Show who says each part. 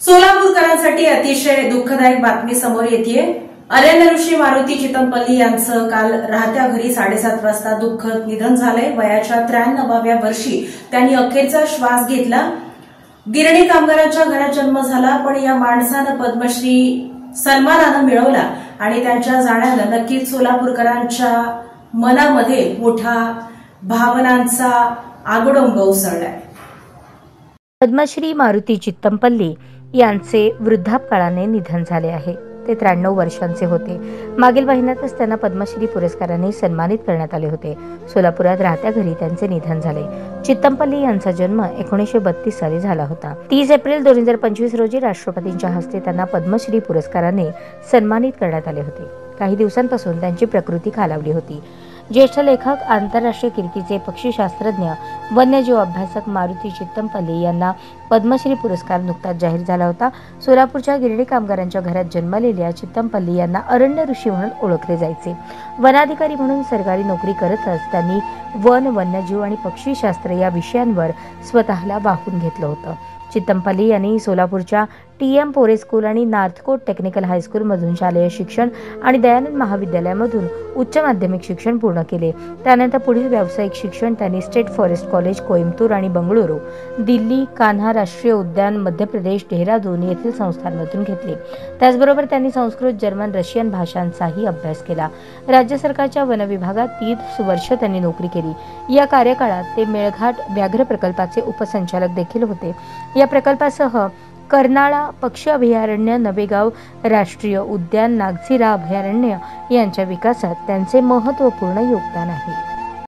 Speaker 1: सोलापूरकरांसाठी अतिशय दुःखदायक बातमी समोर येते। अरण्य ऋषी मारुती चितमपल्ली यांचं काल राहत्या घरी 7:30 वाजता दुःखद निधन झालंय। वयाच्या 93व्या वर्षी त्यांनी अखेरचा श्वास घेतला। गिरणी कामगारांच्या घरात जन्म झाला, पण या माणसानं पद्मश्री सन्मानानं मिळवला आणि त्यांच्या जाण्यानं नक्कीच सोलापूरकरांच्या मनामध्ये मोठा भावनांचा आगोडंब उसळलाय।
Speaker 2: पद्मश्री मारुती चितमपल्ली यांचे वृद्धापकाळाने निधन झाले आहे। ते 93 वर्षांचे होते। मागील महिन्यातच त्यांना पद्मश्री पुरस्काराने सन्मानित करण्यात आले होते। सोलापुरात राहत्या घरी त्यांचे निधन झाले। चितमपल्ली यांचा जन्म 1932 साली झाला होता। 30 एप्रिल 2025 रोजी राष्ट्रपतींच्या हस्ते त्यांना पद्मश्री पुरस्काराने सन्मानित करण्यात आले होते। काही दिवसांपासून त्यांची प्रकृती खालावली होती। ज्येष्ठ लेखक, आंतरराष्ट्रीय कीर्तीचे पक्षीशास्त्रज्ञ, वन्यजीव अभ्यासक मारुती चितमपल्ली यांना पद्मश्री पुरस्कार नुकताच जाहीर झाला होता। सोलापूरच्या गिरणी कामगारांच्या घरात जन्मलेल्या चितमपल्ली यांना अरण्य ऋषी म्हणून ओळखले जायचे। वनाधिकारी म्हणून सरकारी नोकरी करतच त्यांनी वन, वन्यजीव आणि पक्षीशास्त्र या विषयांवर स्वतःला वाहून घेतलं होतं। चितमपल्ली यांनी सोलापूरच्या TM पोरे स्कूल आणि नॉर्थकोट टेक्निकल हायस्कूल मधून शालेय शिक्षण आणि दयानंद महाविद्यालयामधून उच्च माध्यमिक शिक्षण पूर्ण केले। त्यानंतर पुढील व्यावसायिक शिक्षण त्यांनी स्टेट फॉरेस्ट कॉलेज, कोइंबतूर आणि बंगळुरू, दिल्ली, कान्हा राष्ट्रीय उद्यान, मध्य प्रदेश, डेहराडून येथील संस्थांमधून घेतले। त्याचबरोबर त्यांनी संस्कृत, जर्मन, रशियन भाषांचाही अभ्यास केला। राज्य सरकारच्या वन विभागात 30 वर्ष त्यांनी नोकरी केली। या कार्यकाळात ते मेळघाट व्याघ्र प्रकल्पाचे उपसंचालक देखील होते। या प्रकल्पासह कर्नाळा पक्षी अभयारण्य, नवेगाव राष्ट्रीय उद्यान, नागझिरा अभयारण्य यांच्या विकासात त्यांचे महत्त्वपूर्ण योगदान आहे।